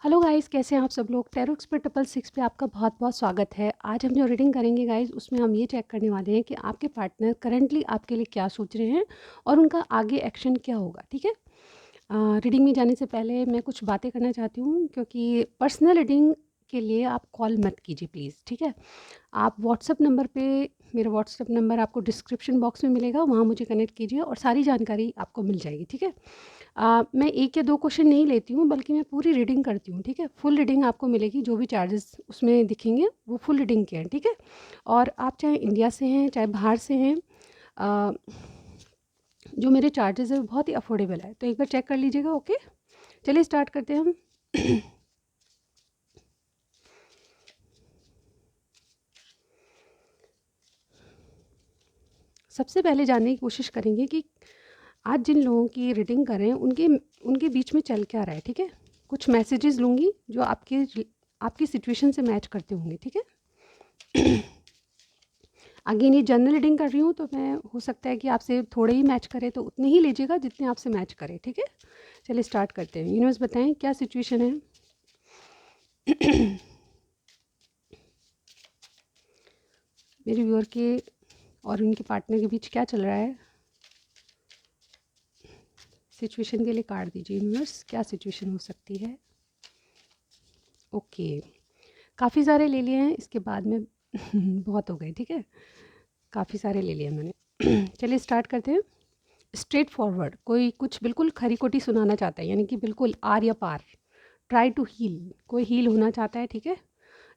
Hello guys, कैसे हैं आप सब लोग। टैरो एक्सपर्ट ट्रिपल सिक्स पे आपका बहुत बहुत स्वागत है। आज हम जो रीडिंग करेंगे गाइस, उसमें हम ये चेक करने वाले हैं कि आपके पार्टनर करंटली आपके लिए क्या सोच रहे हैं और उनका आगे एक्शन क्या होगा। ठीक है। रीडिंग में जाने से पहले मैं कुछ बातें करना चाहती हूँ, क्योंकि पर्सनल रीडिंग के लिए आप कॉल मत कीजिए प्लीज़। ठीक है। आप व्हाट्सएप नंबर पे, मेरा व्हाट्सएप नंबर आपको डिस्क्रिप्शन बॉक्स में मिलेगा, वहाँ मुझे कनेक्ट कीजिए और सारी जानकारी आपको मिल जाएगी। ठीक है। मैं 1 या 2 क्वेश्चन नहीं लेती हूँ, बल्कि मैं पूरी रीडिंग करती हूँ। ठीक है। फुल रीडिंग आपको मिलेगी, जो भी चार्जेस उसमें दिखेंगे वो फुल रीडिंग के हैं। ठीक है। और आप चाहे इंडिया से हैं चाहे बाहर से हैं, अ, जो मेरे चार्जेस है वो बहुत ही अफोर्डेबल है, तो एक बार चेक कर लीजिएगा। ओके, चलिए स्टार्ट करते हैं हम। सबसे पहले जानने की कोशिश करेंगे कि आज जिन लोगों की रीडिंग कर रहे हैं उनके उनके बीच में चल क्या रहा है। ठीक है। कुछ मैसेजेस लूँगी जो आपकी सिचुएशन से मैच करते होंगे। ठीक है। अगेन ये जनरल रीडिंग कर रही हूँ, तो मैं हो सकता है कि आपसे थोड़े ही मैच करे, तो उतने ही लीजिएगा जितने आपसे मैच करे। ठीक है। चलिए स्टार्ट करते हैं। यूनिवर्स बताएं क्या सिचुएशन है। मेरे व्यूअर के और उनके पार्टनर के बीच क्या चल रहा है। सिचुएशन के लिए कार्ड दीजिए यूनिवर्स, क्या सिचुएशन हो सकती है। ओके, काफ़ी सारे ले लिए हैं, इसके बाद में बहुत हो गए। ठीक है, काफ़ी सारे ले लिए मैंने। चलिए स्टार्ट करते हैं। स्ट्रेट फॉरवर्ड, कोई कुछ बिल्कुल खरी खोटी सुनाना चाहता है, यानी कि बिल्कुल आर या पार। ट्राई टू हील, कोई हील होना चाहता है। ठीक है।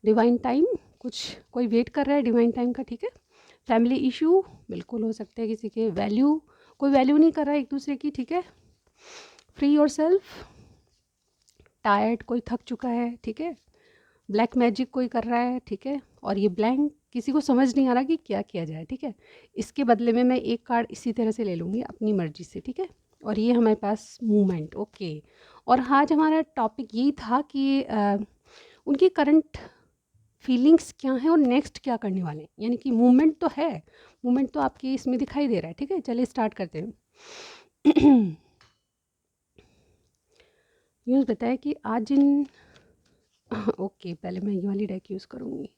डिवाइन टाइम, कुछ कोई वेट कर रहा है डिवाइन टाइम का। ठीक है। फैमिली इशू, बिल्कुल हो सकते हैं किसी के। वैल्यू, कोई वैल्यू नहीं कर रहा है एक दूसरे की। ठीक है। फ्री योर सेल्फ, टायर्ड, कोई थक चुका है। ठीक है। ब्लैक मैजिक कोई कर रहा है। ठीक है। और ये ब्लैंक, किसी को समझ नहीं आ रहा कि क्या किया जाए। ठीक है। इसके बदले में मैं एक कार्ड इसी तरह से ले लूँगी अपनी मर्जी से। ठीक है। और ये हमारे पास मूवमेंट। ओके। और आज हमारा टॉपिक यही था कि उनकी करंट फीलिंग्स क्या हैं और नेक्स्ट क्या करने वाले हैं। यानी कि मूवमेंट तो है, मूवमेंट तो आपके इसमें दिखाई दे रहा है। ठीक है। चलिए स्टार्ट करते हैं। यूँ बताया कि आज जिन ओके, पहले मैं ये वाली डेक यूज़ करूँगी।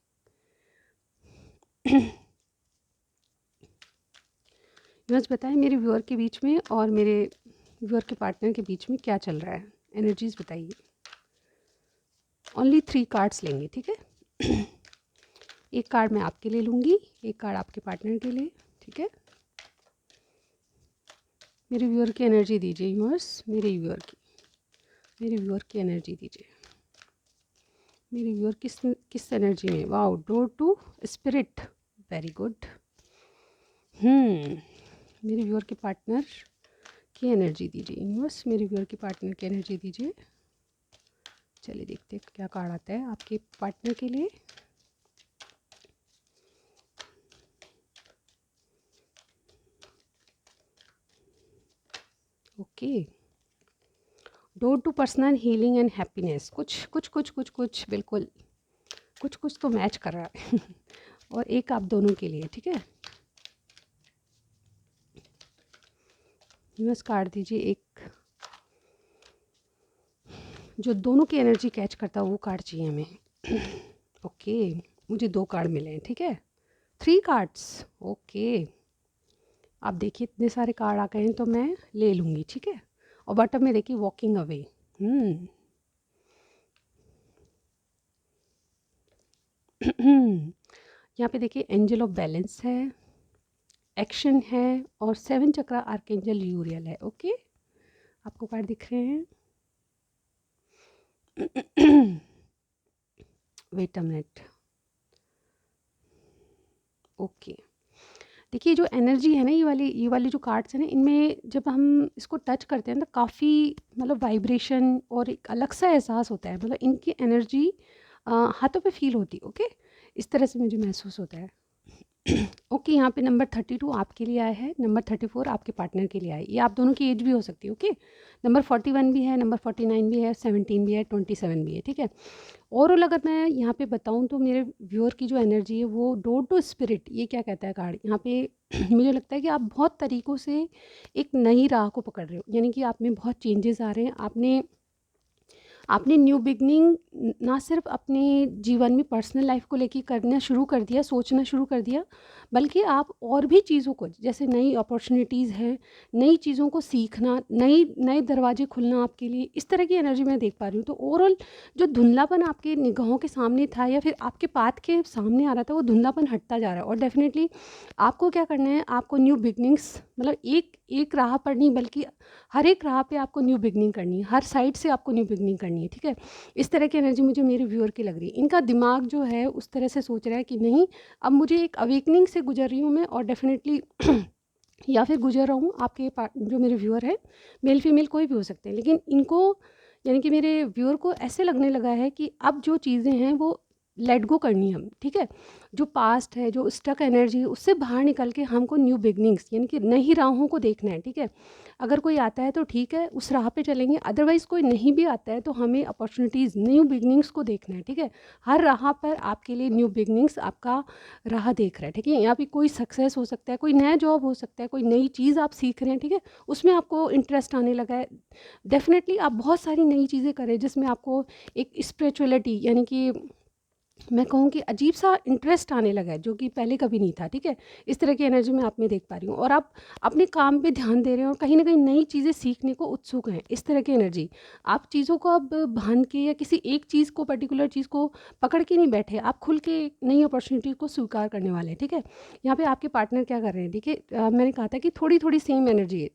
बस बताएं मेरे व्यूअर के बीच में और मेरे व्यूअर के पार्टनर के बीच में क्या चल रहा है। एनर्जीज बताइए। ओनली 3 कार्ड्स लेंगे। ठीक है। एक कार्ड मैं आपके लिए लूँगी, एक कार्ड आपके पार्टनर के लिए। ठीक है। मेरे व्यूअर की एनर्जी दीजिए यूनिवर्स, मेरे व्यूअर की एनर्जी दीजिए। मेरे व्यूअर किस एनर्जी में। Wow, door to spirit, very good. मेरे व्यूअर के पार्टनर की एनर्जी दीजिए यूनिवर्स, मेरे व्यूअर के पार्टनर की एनर्जी दीजिए। चलिए देखते हैं क्या कार्ड आता है आपके पार्टनर के लिए। Okay, door to personal healing and happiness. कुछ बिल्कुल कुछ तो मैच कर रहा है। और एक आप दोनों के लिए। ठीक है। यूनिवर्स कार्ड दीजिए एक जो दोनों की एनर्जी कैच करता है, वो कार्ड चाहिए हमें। ओके, मुझे 2 कार्ड मिले हैं। ठीक है। 3 कार्ड्स। ओके, आप देखिए इतने सारे कार्ड आ गए हैं, तो मैं ले लूँगी। ठीक है। और बॉटम में देखिए वॉकिंग अवे। यहाँ पे देखिए एंजल ऑफ बैलेंस है, एक्शन है, और 7 चक्रा आर्कएंजल यूरियल है। ओके, आपको कार्ड दिख रहे हैं। Wait a minute. ओके, देखिए जो एनर्जी है ना, ये वाली जो कार्ड्स हैं ना, इनमें जब हम इसको टच करते हैं तो काफ़ी मतलब वाइब्रेशन और एक अलग सा एहसास होता है। मतलब इनकी एनर्जी हाथों पे फील होती है। ओके, इस तरह से मुझे महसूस होता है। ओके, यहाँ पे नंबर 32 आपके लिए आया है, नंबर 34 आपके पार्टनर के लिए आया है। ये आप दोनों की एज भी हो सकती है। ओके, नंबर 41 भी है, नंबर 49 भी है, 17 भी है, 27 भी है। ठीक है। ओवरऑल अगर मैं यहाँ पे बताऊँ तो मेरे व्यूअर की जो एनर्जी है वो डोर टू स्पिरिट, ये क्या कहता है कार्ड यहाँ पे। मुझे लगता है कि आप बहुत तरीक़ों से एक नई राह को पकड़ रहे हो, यानी कि आप में बहुत चेंजेस आ रहे हैं। आपने आपने न्यू बिगनिंग ना सिर्फ अपने जीवन में पर्सनल लाइफ को लेके करना शुरू कर दिया, सोचना शुरू कर दिया, बल्कि आप और भी चीज़ों को, जैसे नई अपॉर्चुनिटीज़ हैं, नई चीज़ों को सीखना, नई नए दरवाजे खुलना आपके लिए, इस तरह की एनर्जी मैं देख पा रही हूँ। तो ओवरऑल जो धुंधलापन आपके निगाहों के सामने था या फिर आपके पाथ के सामने आ रहा था, वो धुंधलापन हटता जा रहा है। और डेफिनेटली आपको क्या करना है, आपको न्यू बिगनिंग्स, मतलब एक एक राह पर नहीं बल्कि हर एक राह पे आपको न्यू बिगनिंग करनी है, हर साइड से आपको न्यू बिगनिंग करनी है, ठीक है। इस तरह की एनर्जी मुझे मेरे व्यूअर की लग रही है। इनका दिमाग जो है उस तरह से सोच रहा है कि नहीं, अब मुझे एक अवेकनिंग से गुजर रही हूँ मैं, और डेफिनेटली या फिर गुजर रहा हूँ, आपके जो मेरे व्यूअर है, मेल फीमेल कोई भी हो सकते हैं, लेकिन इनको, यानी कि मेरे व्यूअर को ऐसे लगने लगा है कि अब जो चीज़ें हैं वो लेट गो करनी है हम, ठीक है। जो पास्ट है, जो स्टक एनर्जी है, उससे बाहर निकल के हमको न्यू बिगनिंग्स, यानी कि नई राहों को देखना है, ठीक है। अगर कोई आता है तो ठीक है, उस राह पे चलेंगे, अदरवाइज़ कोई नहीं भी आता है तो हमें अपॉर्चुनिटीज़, न्यू बिगनिंग्स को देखना है, ठीक है। हर राह पर आपके लिए न्यू बिगनिंग्स आपका राह देख रहा है, ठीक है। यहाँ पे कोई सक्सेस हो सकता है, कोई नया जॉब हो सकता है, कोई नई चीज़ आप सीख रहे हैं, ठीक है, उसमें आपको इंटरेस्ट आने लगा है। डेफिनेटली आप बहुत सारी नई चीज़ें करें जिसमें आपको एक स्पिरिचुअलिटी, यानी कि मैं कहूँ कि अजीब-सा इंटरेस्ट आने लगा है, जो कि पहले कभी नहीं था, ठीक है? इस तरह की एनर्जी मैं आप में देख पा रही हूँ, और आप अपने काम पे ध्यान दे रहे हो और कहीं न कहीं नई चीज़ें सीखने को उत्सुक हैं, इस तरह की एनर्जी। आप चीज़ों को अब बाँध के या किसी एक चीज़ को, पर्टिकुलर चीज़ को पकड़ के नहीं बैठे, आप खुल के एक नई अपॉर्च्युनिटी को स्वीकार करने वाले हैं, ठीक है? यहाँ पे आपके पार्टनर क्या कर रहे हैं, देखिए मैंने कहा था कि थोड़ी-थोड़ी सेम एनर्जी है।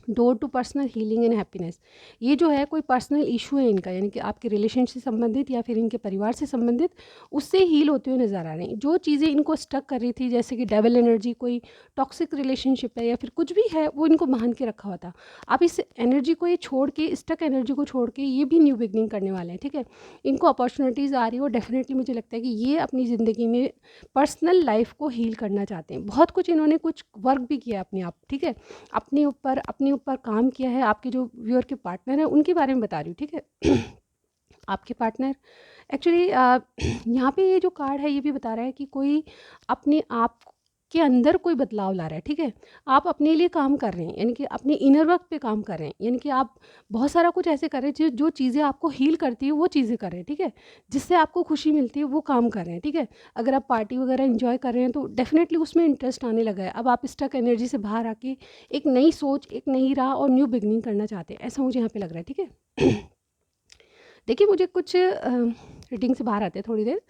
Door to personal healing and happiness, ये जो है कोई पर्सनल इशू है इनका, यानी कि आपके रिलेशन से संबंधित या फिर इनके परिवार से संबंधित, उससे हील होते हुए नज़र आ रहे हैं। जो चीज़ें इनको स्टक कर रही थी, जैसे कि डेवल एनर्जी, कोई टॉक्सिक रिलेशनशिप है या फिर कुछ भी है, वो इनको बांध के रखा हुआ था। आप इस एनर्जी को, ये छोड़ के, स्टक एनर्जी को छोड़ के, ये भी न्यू बिगनिंग करने वाले हैं, ठीक है। इनको अपॉर्चुनिटीज़ आ रही है और डेफिनेटली मुझे लगता है कि ये अपनी ज़िंदगी में पर्सनल लाइफ को हील करना चाहते हैं। बहुत कुछ इन्होंने कुछ वर्क भी किया अपने आप, ठीक है। अपने ऊपर काम किया है। आपके जो व्यूअर के पार्टनर हैं उनके बारे में बता रही हूँ, ठीक है। आपके पार्टनर एक्चुअली यहाँ पे ये जो कार्ड है ये भी बता रहा है कि कोई अपने आप के अंदर कोई बदलाव ला रहा है, ठीक है। आप अपने लिए काम कर रहे हैं, यानी कि अपने इनर वर्क पे काम कर रहे हैं, यानी कि आप बहुत सारा कुछ ऐसे कर रहे हैं जो जो चीज़ें आपको हील करती है वो चीज़ें कर रहे हैं, ठीक है। जिससे आपको खुशी मिलती है वो काम कर रहे हैं, ठीक है। अगर आप पार्टी वगैरह एंजॉय कर रहे हैं तो डेफिनेटली उसमें इंटरेस्ट आने लगा है। अब आप स्टक एनर्जी से बाहर आके एक नई सोच, एक नई राह और न्यू बिगनिंग करना चाहते हैं, ऐसा मुझे यहाँ पे लग रहा है, ठीक है। देखिए, मुझे कुछ रीडिंग से बाहर आते हैं थोड़ी देर,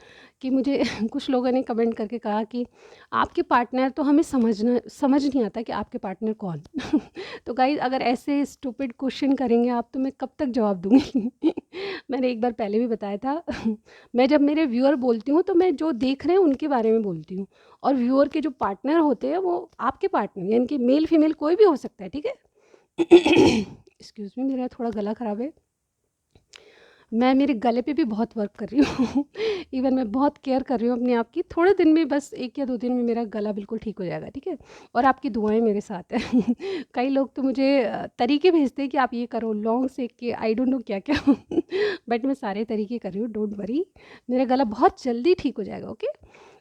कि मुझे कुछ लोगों ने कमेंट करके कहा कि आपके पार्टनर, तो हमें समझ नहीं आता कि आपके पार्टनर कौन। तो गाइस, अगर ऐसे स्टूपिड क्वेश्चन करेंगे आप तो मैं कब तक जवाब दूँगी। मैंने एक बार पहले भी बताया था। मैं जब मेरे व्यूअर बोलती हूँ तो मैं जो देख रहे हैं उनके बारे में बोलती हूँ, और व्यूअर के जो पार्टनर होते हैं वो आपके पार्टनर, यानी कि मेल फीमेल कोई भी हो सकता है, ठीक है। एक्सक्यूज़ मी, मेरा थोड़ा गला ख़राब है। मैं मेरे गले पे भी बहुत वर्क कर रही हूँ। इवन मैं बहुत केयर कर रही हूँ अपने आप की। थोड़े दिन में, बस 1 या 2 दिन में मेरा गला बिल्कुल ठीक हो जाएगा, ठीक है? और आपकी दुआएँ मेरे साथ हैं। कई लोग तो मुझे तरीके भेजते हैं कि आप ये करो, लौंग सेक के, आई डोंट नो क्या-क्या। बट मैं सारे तरीके कर रही हूँ, डोंट वरी। मेरा गला बहुत जल्दी ठीक हो जाएगा, ओके?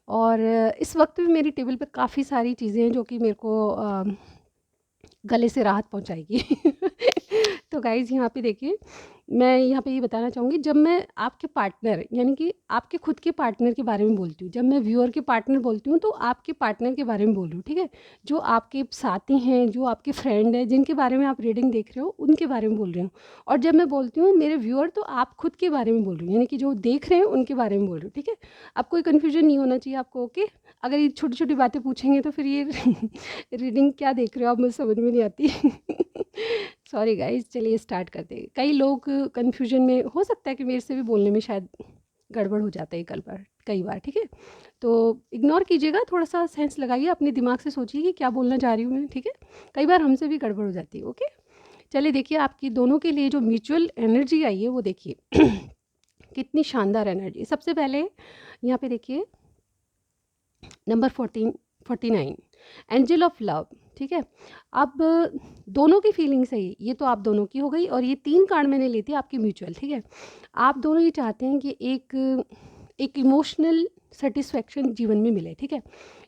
और इस वक़्त भी मेरी टेबल पे काफ़ी सारी चीज़ें हैं जो कि मेरे को गले से राहत पहुँचाएगी। तो गाइज़, यहाँ पे देखिए, मैं यहाँ पे ये बताना चाहूँगी, जब मैं आपके पार्टनर, यानी कि आपके खुद के पार्टनर के बारे में बोलती हूँ, जब मैं व्यूअर के पार्टनर बोलती हूँ तो आपके पार्टनर के बारे में बोल रही हूँ, ठीक है। जो आपके साथी हैं, जो आपके फ्रेंड हैं, जिनके बारे में आप रीडिंग देख रहे हो, उनके बारे में बोल रही हूँ। और जब मैं बोलती हूँ मेरे व्यूअर, तो आप खुद के बारे में बोल रही हूँ, यानी कि जो देख रहे हैं उनके बारे में बोल रही हूँ, ठीक है। अब कोई कन्फ्यूजन नहीं होना चाहिए आपको, ओके। अगर ये छोटी-छोटी बातें पूछेंगे तो फिर ये रीडिंग क्या देख रहे हो आप, मुझे समझ में नहीं आती। सॉरी गाइज़, चलिए स्टार्ट करते हैं। कई लोग कन्फ्यूजन में, हो सकता है कि मेरे से भी बोलने में शायद गड़बड़ हो जाता है कई बार, ठीक है। तो इग्नोर कीजिएगा, थोड़ा-सा सेंस लगाइए, अपने दिमाग से सोचिए कि क्या बोलना चाह रही हूँ मैं, ठीक है। कई बार हमसे भी गड़बड़ हो जाती है, ओके। चलिए देखिए, आपकी दोनों के लिए जो म्यूचुअल एनर्जी आई है वो देखिए। कितनी शानदार एनर्जी। सबसे पहले यहाँ पे देखिए, नंबर 49 एंजल ऑफ लव, ठीक है। अब दोनों की फीलिंग्स है ये तो आप दोनों की हो गई, और ये 3 कार्ड मैंने ली थी आपकी म्यूचुअल, ठीक है। आप दोनों ये चाहते हैं कि एक इमोशनल सेटिस्फेक्शन जीवन में मिले, ठीक है।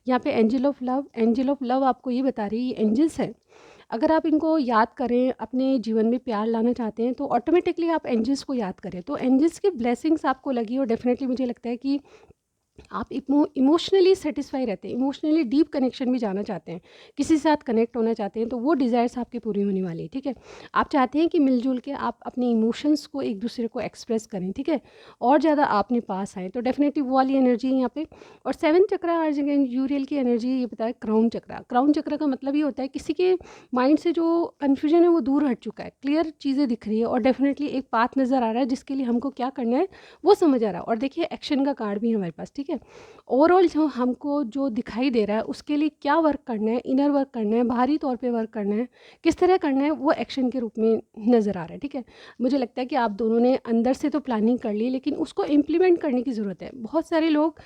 यहाँ पे एंजल ऑफ लव आपको ये बता रही है, ये एंजल्स है, अगर आप इनको याद करें, अपने जीवन में प्यार लाना चाहते हैं, तो ऑटोमेटिकली आप एंजल्स को याद करें, तो एंजल्स की ब्लेसिंग्स आपको लगी, और डेफिनेटली मुझे लगता है कि आप इमोशनली सेटिस्फाई रहते हैं, इमोशनली डीप कनेक्शन में जाना चाहते हैं, किसी के साथ कनेक्ट होना चाहते हैं, तो वो डिज़ायर्स आपके पूरी होने वाली है, ठीक है। आप चाहते हैं कि मिलजुल के आप अपने इमोशंस को एक दूसरे को एक्सप्रेस करें, ठीक है, और ज़्यादा आपने पास आए, तो डेफिनेटली वो वाली एनर्जी है यहाँ पे। और 7 चक्रा हर जगह यूरियल की एनर्जी, ये बताया क्राउन चक्रा। क्राउन चक्रा का मतलब ये होता है किसी के माइंड से जो कन्फ्यूजन है वो दूर हट चुका है, क्लियर चीज़ें दिख रही है, और डेफिनेटली एक पाथ नज़र आ रहा है जिसके लिए हमको क्या करना है वो समझ आ रहा है। और देखिए एक्शन का कार्ड भी है हमारे पास, ठीक है। ओवरऑल जो हमको जो दिखाई दे रहा है उसके लिए क्या वर्क करना है, इनर वर्क करना है, बाहरी तौर पे वर्क करना है, किस तरह करना है, वो एक्शन के रूप में नज़र आ रहा है, ठीक है। मुझे लगता है कि आप दोनों ने अंदर से तो प्लानिंग कर ली, लेकिन उसको इम्प्लीमेंट करने की ज़रूरत है। बहुत सारे लोग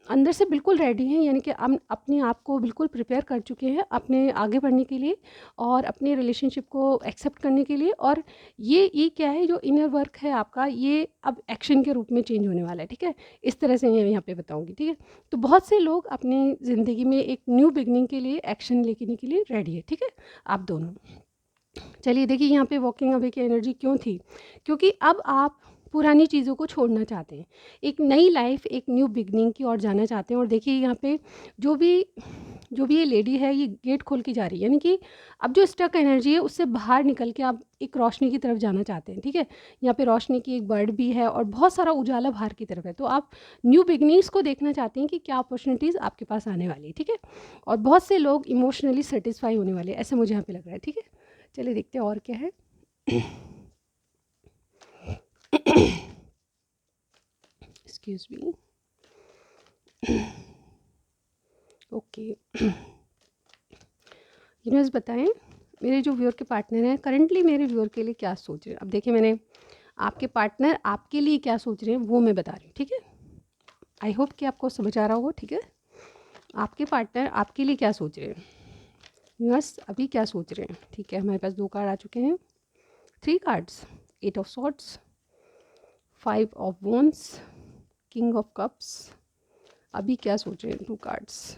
अंदर से बिल्कुल रेडी हैं, यानी कि हम अपने आप को बिल्कुल प्रिपेयर कर चुके हैं अपने आगे बढ़ने के लिए और अपने रिलेशनशिप को एक्सेप्ट करने के लिए। और ये क्या है, जो इनर वर्क है आपका, ये अब एक्शन के रूप में चेंज होने वाला है, ठीक है। इस तरह से मैं यहाँ पे बताऊँगी, ठीक है। तो बहुत से लोग अपनी ज़िंदगी में एक न्यू बिगनिंग के लिए एक्शन लेने के लिए रेडी है, ठीक है, आप दोनों। चलिए देखिए यहाँ पे वॉकिंग अवे की एनर्जी क्यों थी, क्योंकि अब आप पुरानी चीज़ों को छोड़ना चाहते हैं, एक नई लाइफ, एक न्यू बिगनिंग की ओर जाना चाहते हैं। और देखिए यहाँ पे जो भी जो भी ये लेडी है, ये गेट खोल के जा रही है, यानी कि अब जो स्टक एनर्जी है उससे बाहर निकल के आप एक रोशनी की तरफ जाना चाहते हैं, ठीक है। यहाँ पे रोशनी की एक बर्ड भी है और बहुत सारा उजाला बाहर की तरफ है, तो आप न्यू बिगनिंग्स को देखना चाहते हैं कि क्या अपॉर्चुनिटीज़ आपके पास आने वाली है, ठीक है। और बहुत से लोग इमोशनली सेटिस्फाई होने वाले हैं, ऐसा मुझे यहाँ पे लग रहा है, ठीक है। चलिए देखते हैं और क्या है। Excuse me. ओके, यूनिवर्स बताएं मेरे जो व्यूअर के पार्टनर हैं करंटली मेरे व्यूअर के लिए क्या सोच रहे हैं। अब देखिए मैंने आपके पार्टनर आपके लिए क्या सोच रहे हैं वो मैं बता रही हूँ, ठीक है। आई होप कि आपको समझ आ रहा होगा, ठीक है। आपके पार्टनर आपके लिए क्या सोच रहे हैं, यूनिवर्स अभी क्या सोच रहे हैं, ठीक है। हमारे पास 2 कार्ड आ चुके हैं, 3 cards, 8 of swords, 5 of wands, king of cups. अभी क्या सोच रहे हैं, 2 कार्ड्स।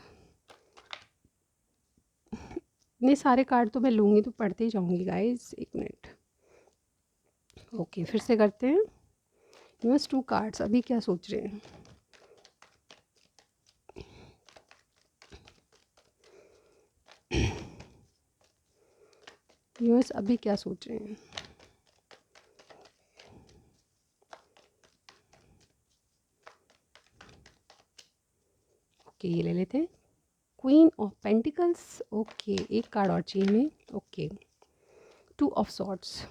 इतने सारे कार्ड तो मैं लूँगी तो पढ़ते ही जाऊँगी गाइस, 1 मिनट। ओके फिर से करते हैं, बस 2 कार्ड्स, अभी क्या सोच रहे हैं। यूएस अभी क्या सोच रहे हैं। ओके ये ले लेते हैं, क्वीन ऑफ पेंटिकल्स। ओके एक कार्ड और चाहिए हमें। ओके 2 ऑफ सॉर्ड्स,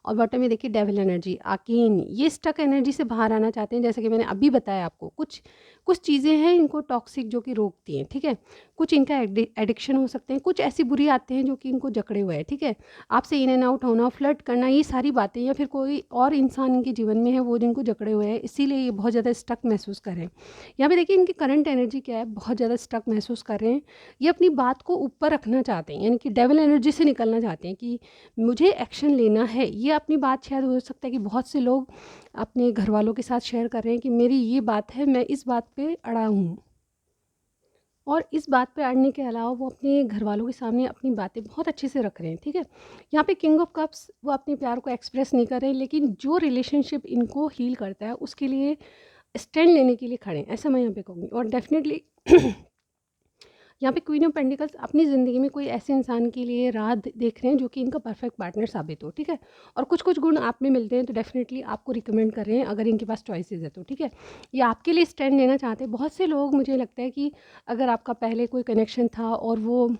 और बॉटम में देखिए डेविल एनर्जी, आकीन। ये स्टक एनर्जी से बाहर आना चाहते हैं, जैसे कि मैंने अभी बताया आपको, कुछ चीज़ें हैं इनको टॉक्सिक जो कि रोकती हैं, ठीक है। कुछ इनका एडिक्शन हो सकते हैं, कुछ ऐसी बुरी आते हैं जो कि इनको जकड़े हुए हैं, ठीक है। आपसे इन एंड आउट होना, फ्लर्ट करना, ये सारी बातें, या फिर कोई और इंसान इनके जीवन में है वो जिनको जकड़े हुए हैं, इसीलिए ये बहुत ज़्यादा स्टक महसूस कर रहे हैं। यहाँ पे देखिए इनकी करंट एनर्जी क्या है, बहुत ज़्यादा स्टक महसूस कर रहे हैं। ये अपनी बात को ऊपर रखना चाहते हैं, यानी कि डेविल एनर्जी से निकलना चाहते हैं कि मुझे एक्शन लेना है। ये अपनी बात शायद हो सकता है कि बहुत से लोग अपने घर वालों के साथ शेयर कर रहे हैं कि मेरी ये बात है, मैं इस बात पे अड़ा हूँ। और इस बात पे अड़ने के अलावा वो अपने घर वालों के सामने अपनी बातें बहुत अच्छे से रख रहे हैं, ठीक है। यहाँ पे किंग ऑफ कप्स, वो अपने प्यार को एक्सप्रेस नहीं कर रहे हैं, लेकिन जो रिलेशनशिप इनको हील करता है उसके लिए स्टैंड लेने के लिए खड़े हैं, ऐसा मैं यहाँ पे कहूँगी। और डेफिनेटली यहाँ पे क्वीन ऑफ पेंटिकल्स अपनी ज़िंदगी में कोई ऐसे इंसान के लिए राह देख रहे हैं जो कि इनका परफेक्ट पार्टनर साबित हो, ठीक है। और कुछ कुछ गुण आप में मिलते हैं, तो डेफिनेटली आपको रिकमेंड कर रहे हैं अगर इनके पास चॉइसेस है तो, ठीक है। ये आपके लिए स्टैंड लेना चाहते हैं। बहुत से लोग, मुझे लगता है कि अगर आपका पहले कोई कनेक्शन था और वो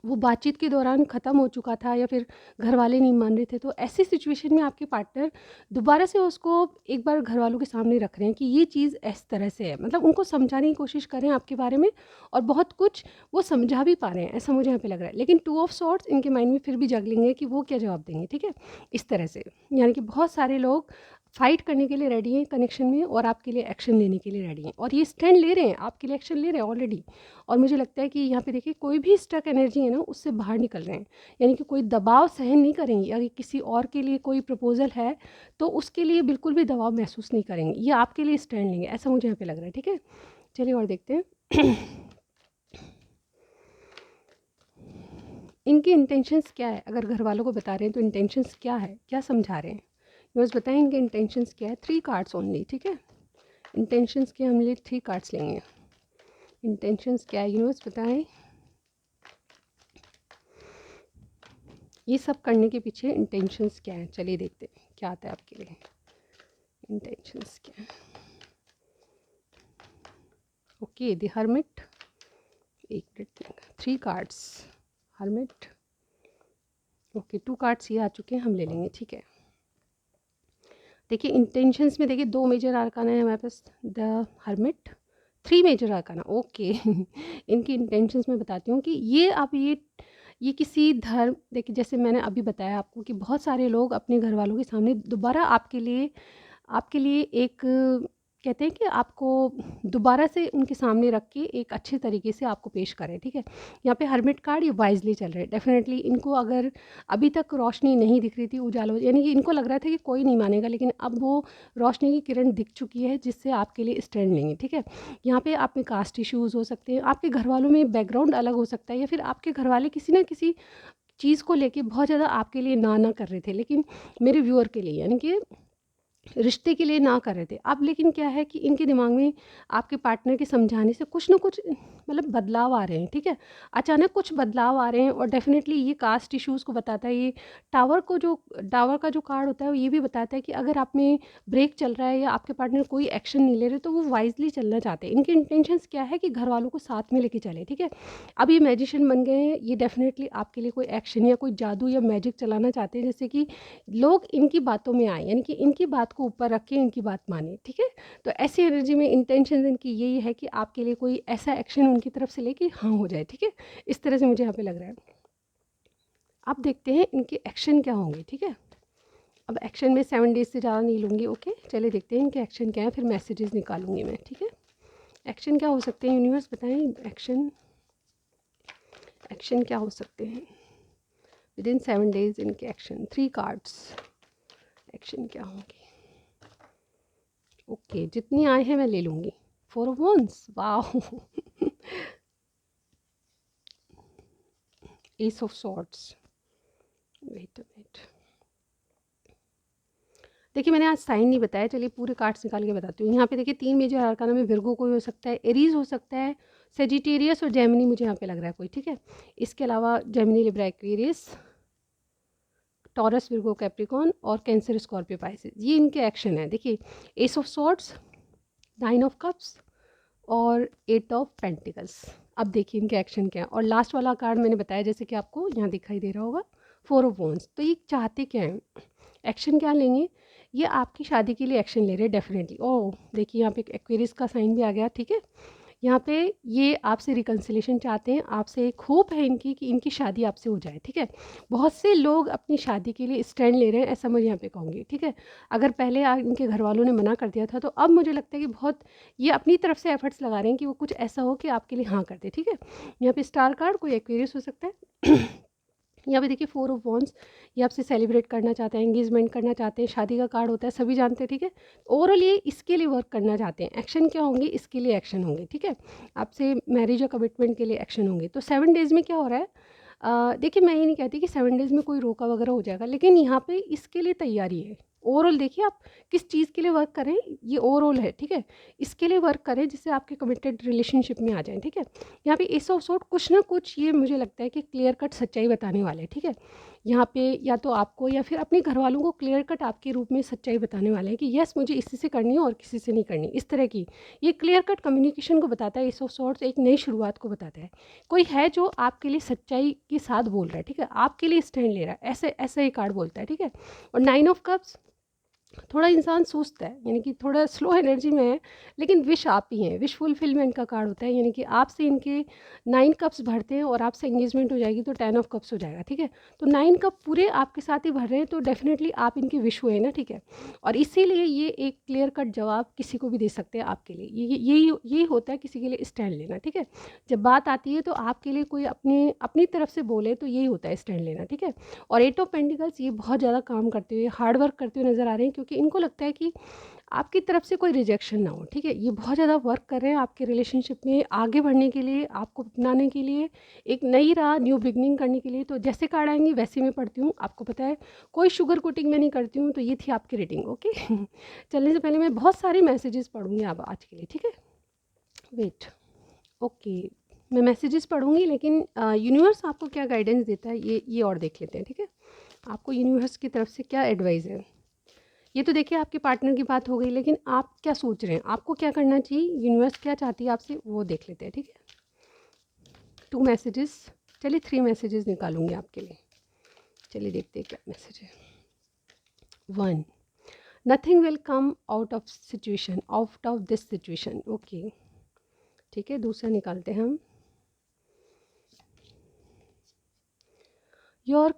बातचीत के दौरान ख़त्म हो चुका था, या फिर घर वाले नहीं मान रहे थे, तो ऐसी सिचुएशन में आपके पार्टनर दोबारा से उसको एक बार घर वालों के सामने रख रहे हैं कि ये चीज़ इस तरह से है, मतलब उनको समझाने की कोशिश कर रहे हैं आपके बारे में, और बहुत कुछ वो समझा भी पा रहे हैं, ऐसा मुझे यहाँ पे लग रहा है। लेकिन 2 ऑफ सॉर्ड्स इनके माइंड में फिर भी जगलिंग है कि वो क्या जवाब देंगे, ठीक है, इस तरह से। यानी कि बहुत सारे लोग फाइट करने के लिए रेडी हैं कनेक्शन में, और आपके लिए एक्शन लेने के लिए रेडी हैं, और ये स्टैंड ले रहे हैं, आपके लिए एक्शन ले रहे हैं ऑलरेडी। और मुझे लगता है कि यहाँ पे देखिए कोई भी स्टक एनर्जी है ना, उससे बाहर निकल रहे हैं, यानी कि कोई दबाव सहन नहीं करेंगे। अगर किसी और के लिए कोई प्रपोजल है तो उसके लिए बिल्कुल भी दबाव महसूस नहीं करेंगे, ये आपके लिए स्टैंड लेंगे, ऐसा मुझे यहाँ पे लग रहा है, ठीक है। चलिए और देखते हैं। इनके इंटेंशंस क्या है, अगर घर वालों को बता रहे हैं तो इंटेंशंस क्या है, क्या समझा रहे हैं, यूनिवर्स बताएं इनके इंटेंशंस क्या है। 3 कार्ड्स ओनली, ठीक है। इंटेंशंस के हम लिए 3 कार्ड्स लेंगे। इंटेंशंस क्या है यूनिवर्स बताएं, ये सब करने के पीछे इंटेंशंस क्या है। चलिए देखते हैं क्या आता है आपके लिए, इंटेंशंस क्या है। ओके द हर्मिट, एक minute, 3 cards hermit. Okay 2 cards ये आ चुके हैं, हम ले लेंगे, ठीक है। देखिए इंटेंशंस में देखिए 2 मेजर आर्काना है हमारे पास, the hermit, 3 major arcana. Okay इनकी इंटेंशंस में बताती हूँ कि ये आप ये किसी धर्म, देखिए जैसे मैंने अभी बताया आपको कि बहुत सारे लोग अपने घर वालों के सामने दोबारा आपके लिए एक कहते हैं कि आपको दोबारा से उनके सामने रख के एक अच्छे तरीके से आपको पेश करें, ठीक है। यहाँ पे हर्मिट कार्ड ये वाइजली चल रहे हैं। डेफिनेटली इनको अगर अभी तक रोशनी नहीं दिख रही थी, उजाला यानी कि इनको लग रहा था कि कोई नहीं मानेगा, लेकिन अब वो रोशनी की किरण दिख चुकी है जिससे आपके लिए स्टैंड लेंगे, ठीक है। यहाँ पे आप में कास्ट इश्यूज़ हो सकते हैं, आपके घर वालों में बैकग्राउंड अलग हो सकता है, या फिर आपके घर वाले किसी ना किसी चीज़ को लेके बहुत ज़्यादा आपके लिए ना कर रहे थे, लेकिन मेरे व्यूअर के लिए यानी कि रिश्ते के लिए ना कर रहे थे। अब लेकिन क्या है कि इनके दिमाग में आपके पार्टनर के समझाने से कुछ ना कुछ मतलब बदलाव आ रहे हैं, ठीक है। अचानक कुछ बदलाव आ रहे हैं, और डेफ़िनेटली ये कास्ट इश्यूज़ को बताता है। ये टावर का जो कार्ड होता है ये भी बताता है कि अगर आप में ब्रेक चल रहा है या आपके पार्टनर कोई एक्शन नहीं ले रहे, तो वो वाइज़ली चलना चाहते हैं। इनके इंटेंशंस क्या है कि घर वालों को साथ में लेके चले, ठीक है। अब ये मैजिशियन बन गए हैं, ये डेफ़िनेटली आपके लिए कोई एक्शन या कोई जादू या मैजिक चलाना चाहते हैं, जैसे कि लोग इनकी बातों में आए, यानी कि इनकी बात को ऊपर रख के इनकी बात माने, ठीक है। तो ऐसी एनर्जी में इंटेंशन इनकी यही है कि आपके लिए कोई ऐसा एक्शन उनकी तरफ से ले कि हाँ हो जाए, ठीक है। इस तरह से मुझे यहाँ पे लग रहा है। अब देखते हैं इनके एक्शन क्या होंगे, ठीक है। अब एक्शन में 7 डेज से ज़्यादा नहीं लूँगी, ओके। चलिए देखते हैं इनके एक्शन क्या है, फिर मैसेजेस निकालूंगी मैं, ठीक है। एक्शन क्या हो सकते हैं यूनिवर्स बताएं, एक्शन क्या हो सकते हैं विद इन 7 डेज इनके एक्शन। 3 कार्ड्स, एक्शन क्या होंगे। ओके जितनी आए हैं मैं ले लूँगी। 4 of wands, wow ace of swords, wait a minute. देखिए मैंने आज साइन नहीं बताया, चलिए पूरे कार्ड्स निकाल के बताती हूँ। यहाँ पे देखिए 3 मेजर आर्काना में विर्गो कोई हो सकता है, एरीज हो सकता है, सेजिटेरियस और जेमिनी मुझे यहाँ पे लग रहा है कोई, ठीक है। इसके अलावा Gemini, Libra, Aquarius, taurus, Virgo, Capricorn और कैंसर, स्कॉर्पियो, पाइसेस, ये इनके एक्शन है। देखिए S of swords, 9 of cups और 8 ऑफ पेंटिकल्स। अब देखिए इनके एक्शन क्या है। और लास्ट वाला कार्ड मैंने बताया जैसे कि आपको यहाँ दिखाई दे रहा होगा, 4 ऑफ वॉन्ड्स। तो ये चाहते क्या हैं, एक्शन क्या लेंगे, ये आपकी शादी के लिए एक्शन ले रहे हैं डेफिनेटली। ओह देखिए यहाँ पे एक एक्वेरियस का साइन भी आ गया, ठीक है। यहाँ पे ये आपसे रिकन्सिलेशन चाहते हैं, आपसे एक होप है इनकी कि इनकी शादी आपसे हो जाए, ठीक है। बहुत से लोग अपनी शादी के लिए स्टैंड ले रहे हैं, ऐसा मुझे यहाँ पे कहूँगी, ठीक है। अगर पहले इनके घर वालों ने मना कर दिया था, तो अब मुझे लगता है कि बहुत ये अपनी तरफ से एफर्ट्स लगा रहे हैं कि वो कुछ ऐसा हो कि आपके लिए हाँ कर दे, ठीक है। यहाँ पे स्टार कार्ड, कोई एक्वेरियस हो सकता है यहाँ पे देखिए 4 ऑफ वॉन्ड्स, ये आपसे सेलिब्रेट करना चाहते हैं, एंगेजमेंट करना चाहते हैं, शादी का कार्ड होता है, सभी जानते हैं, ठीक है। ओवरऑल ये इसके लिए वर्क करना चाहते हैं। एक्शन क्या होंगे, इसके लिए एक्शन होंगे, ठीक है। आपसे मैरिज और कमिटमेंट के लिए एक्शन होंगे। तो 7 डेज़ में क्या हो रहा है, देखिए मैं ये नहीं कहती कि 7 डेज़ में कोई रोका वगैरह हो जाएगा, लेकिन यहाँ पे इसके लिए तैयारी है। ओवरऑल देखिए आप किस चीज़ के लिए वर्क करें, ये ओवरऑल है, ठीक है। इसके लिए वर्क करें जिससे आपके कमिटेड रिलेशनशिप में आ जाएं, ठीक है। यहाँ पे एस ऑफ सॉर्ड कुछ ना कुछ ये मुझे लगता है कि क्लियर कट सच्चाई बताने वाले हैं, ठीक है। यहाँ पे या तो आपको या फिर अपने घर वालों को क्लियर कट आपके रूप में सच्चाई बताने वाले हैं कि यस मुझे इसी से करनी है और किसी से नहीं करनी, इस तरह की। ये क्लियर कट कम्युनिकेशन को बताता है, एस ऑफ सॉर्ड्स एक नई शुरुआत को बताता है। कोई है जो आपके लिए सच्चाई के साथ बोल रहा है, ठीक है, आपके लिए स्टैंड ले रहा है, ऐसे ऐसा ही कार्ड बोलता है, ठीक है। और 9 ऑफ कप्स, थोड़ा इंसान सुस्त है, यानी कि थोड़ा स्लो एनर्जी में है, लेकिन विश आप ही हैं, विश फुलफिलमेंट का कार्ड होता है, यानी कि आपसे इनके 9 कप्स भरते हैं और आपसे एंगेजमेंट हो जाएगी तो 10 ऑफ कप्स हो जाएगा, ठीक है। तो 9 कप पूरे आपके साथ ही भर रहे हैं, तो डेफिनेटली आप इनके विश हुए ना, ठीक है। और इसीलिए ये एक क्लियर कट जवाब किसी को भी दे सकते हैं आपके लिए। यही होता है किसी के लिए स्टैंड लेना, ठीक है। जब बात आती है तो आपके लिए कोई अपनी तरफ से बोले तो यही होता है स्टैंड लेना, ठीक है। और 8 ऑफ पेंटिकल्स, ये बहुत ज़्यादा काम करते हुए, हार्ड वर्क करते हुए नजर आ रहे हैं, क्योंकि इनको लगता है कि आपकी तरफ से कोई रिजेक्शन ना हो, ठीक है। ये बहुत ज़्यादा वर्क कर रहे हैं आपके रिलेशनशिप में आगे बढ़ने के लिए, आपको अपनाने के लिए, एक नई राह, न्यू बिगनिंग करने के लिए। तो जैसे कार्ड आएंगे वैसे मैं पढ़ती हूँ, आपको पता है कोई शुगर कोटिंग मैं नहीं करती हूँ। तो ये थी आपकी रीडिंग, ओके। चलने से पहले मैं बहुत सारे मैसेजेस पढ़ूँगी अब आज के लिए, ठीक है। वेट, ओके, मैं मैसेजेस पढ़ूँगी, लेकिन यूनिवर्स आपको क्या गाइडेंस देता है ये और देख लेते हैं, ठीक है। आपको यूनिवर्स की तरफ से क्या एडवाइस है। ये तो देखिए आपके पार्टनर की बात हो गई, लेकिन आप क्या सोच रहे हैं, आपको क्या करना चाहिए, यूनिवर्स क्या चाहती है आपसे, वो देख लेते हैं, ठीक है। 2 मैसेजेस, चलिए 3 मैसेजेस निकालूंगी आपके लिए। चलिए देखते हैं क्या मैसेज है। 1, nothing will come out of situation, out of this situation, okay, ठीक है। दूसरा निकालते हैं हम, your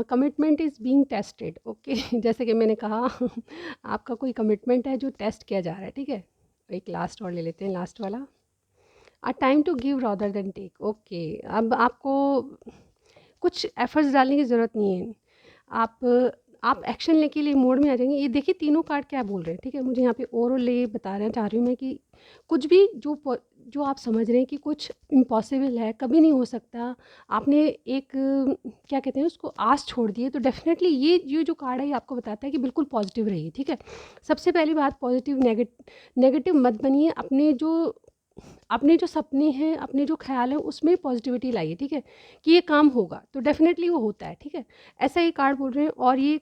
commitment is being tested, okay. जैसे कि मैंने कहा आपका कोई कमिटमेंट है जो टेस्ट किया जा रहा है, ठीक है। एक लास्ट और ले लेते हैं, लास्ट वाला, a time to give rather than take, okay. अब आपको कुछ एफर्ट्स डालने की ज़रूरत नहीं है, आप एक्शन लेने के लिए मोड में आ जाएंगे। ये देखिए तीनों कार्ड क्या बोल रहे हैं, ठीक है। मुझे यहाँ पे ओवरऑल ये बताना चाह रही हूँ मैं कि कुछ भी जो आप समझ रहे हैं कि कुछ इम्पॉसिबल है, कभी नहीं हो सकता, आपने एक क्या कहते हैं उसको आस छोड़ दी है, तो डेफिनेटली ये जो कार्ड है ये आपको बताता है कि बिल्कुल पॉजिटिव रहिए, ठीक है। सबसे पहली बात, पॉजिटिव नेगेटिव मत बनिए। अपने जो सपने हैं, अपने जो ख्याल हैं, उसमें पॉजिटिविटी लाइए, ठीक है, कि ये काम होगा, तो डेफिनेटली वो होता है, ठीक है। ऐसा ये कार्ड बोल रहे हैं। और ये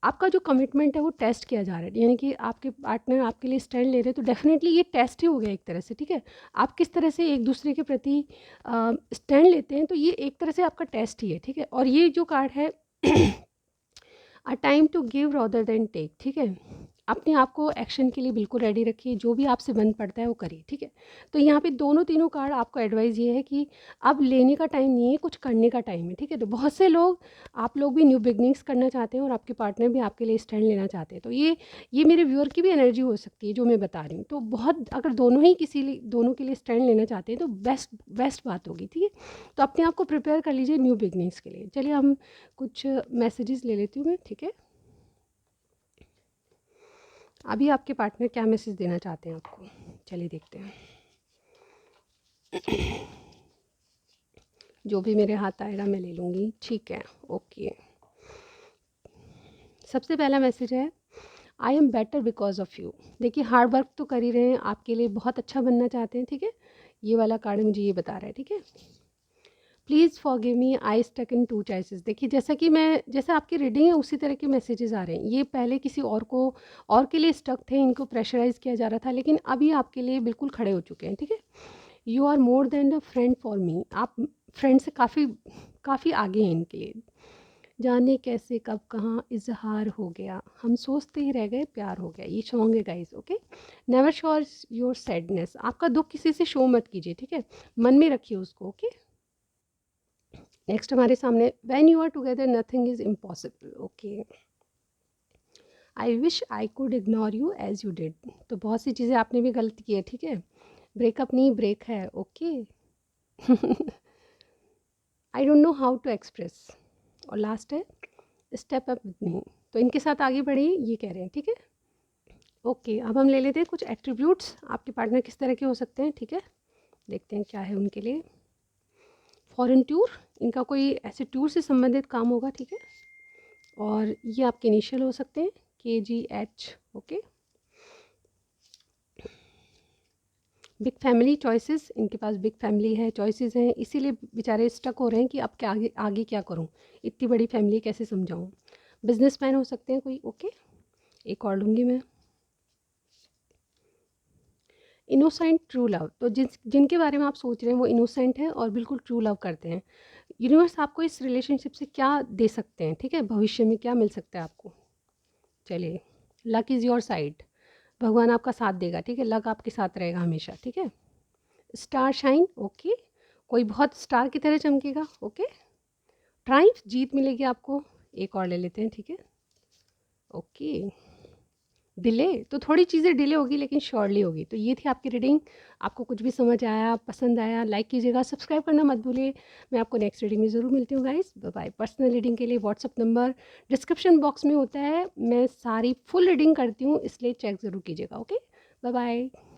आपका जो कमिटमेंट है वो टेस्ट किया जा रहा है, यानी कि आपके पार्टनर आपके लिए स्टैंड ले रहे हैं, तो डेफिनेटली ये टेस्ट ही हो गया एक तरह से, ठीक है। आप किस तरह से एक दूसरे के प्रति स्टैंड लेते हैं, तो ये एक तरह से आपका टेस्ट ही है, ठीक है। और ये जो कार्ड है a time to give rather than take, ठीक है। अपने आप को एक्शन के लिए बिल्कुल रेडी रखिए, जो भी आपसे बन पड़ता है वो करिए, ठीक है। तो यहाँ पे दोनों तीनों कार्ड आपको एडवाइस ये है कि अब लेने का टाइम नहीं है, कुछ करने का टाइम है, ठीक है। तो बहुत से लोग, आप लोग भी न्यू बिगनिंग्स करना चाहते हैं और आपके पार्टनर भी आपके लिए स्टैंड लेना चाहते हैं। तो ये मेरे व्यूअर की भी एनर्जी हो सकती है जो मैं बता रही हूँ। तो बहुत, अगर दोनों के लिए स्टैंड लेना चाहते हैं तो बेस्ट बात होगी, ठीक है। तो अपने आप को प्रिपेयर कर लीजिए न्यू बिगनिंग्स के लिए। चलिए हम कुछ मैसेजेस ले लेती हूँ मैं, ठीक है। अभी आपके पार्टनर क्या मैसेज देना चाहते हैं आपको, चलिए देखते हैं। जो भी मेरे हाथ आएगा मैं ले लूँगी, ठीक है, ओके। सबसे पहला मैसेज है, I am better because of you. देखिए हार्ड वर्क तो कर ही रहे हैं, आपके लिए बहुत अच्छा बनना चाहते हैं, ठीक है। ये वाला कार्ड मुझे ये बता रहा है, ठीक है। Please forgive me, I stuck in 2 choices. देखिए जैसे आपकी रीडिंग है उसी तरह के मैसेजेस आ रहे हैं। ये पहले किसी और के लिए स्टक थे, इनको प्रेशराइज़ किया जा रहा था, लेकिन अभी आपके लिए बिल्कुल खड़े हो चुके हैं, ठीक है। You are more than a friend for me. आप फ्रेंड से काफ़ी आगे हैं इनके लिए। जाने कैसे कब कहाँ इजहार हो गया, हम सोचते ही रह गए प्यार हो गया, ये सॉन्ग है guys, okay. Never show your sadness. आपका दुख किसी से शो मत कीजिए, ठीक है, मन में रखिए उसको, ओके। नेक्स्ट हमारे सामने, when you are together nothing is impossible, okay. I wish I could ignore you as you did. तो बहुत सी चीज़ें आपने भी गलत की है, ठीक है। ब्रेकअप नहीं, ब्रेक है, okay. I don't know how to express. और लास्ट है, स्टेप अप विद मी। तो इनके साथ आगे बढ़िए, ये कह रहे हैं, ठीक है। ओके, अब हम ले लेते हैं कुछ एट्रीब्यूट्स, आपके पार्टनर किस तरह के हो सकते हैं, ठीक है। देखते हैं क्या है उनके लिए। फॉरेन टूर, इनका कोई ऐसे टूर से संबंधित काम होगा, ठीक है। और ये आपके इनिशियल हो सकते हैं, KGH, okay. Big family choices, इनके पास बिग फैमिली है, चॉइसेस हैं, इसीलिए बेचारे स्टक हो रहे हैं कि अब क्या आगे क्या करूं, इतनी बड़ी फैमिली कैसे समझाऊं। बिजनेसमैन हो सकते हैं कोई, ओके। एक और लूँगी मैं, इनोसेंट ट्रू लव। तो जिनके बारे में आप सोच रहे हैं वो इनोसेंट है और बिल्कुल ट्रू लव करते हैं। यूनिवर्स आपको इस रिलेशनशिप से क्या दे सकते हैं, ठीक है, भविष्य में क्या मिल सकता है आपको। चलिए, लक इज़ योर साइड, भगवान आपका साथ देगा, ठीक है, लक आपके साथ रहेगा हमेशा, ठीक है। स्टार शाइन, ओके, कोई बहुत स्टार की तरह चमकेगा, ओके। ट्राइम्फ, जीत मिलेगी आपको। एक और ले लेते हैं, ठीक है, ओके। डिले तो थोड़ी चीज़ें डिले होगी लेकिन श्योरली होगी। तो ये थी आपकी रीडिंग। आपको कुछ भी समझ आया, पसंद आया, लाइक कीजिएगा, सब्सक्राइब करना मत भूलिए। मैं आपको नेक्स्ट रीडिंग में ज़रूर मिलती हूँ guys. Bye bye. Personal reading के लिए व्हाट्सअप नंबर डिस्क्रिप्शन बॉक्स में होता है। मैं सारी फुल रीडिंग करती हूँ, इसलिए चेक ज़रूर कीजिएगा। Okay, bye bye.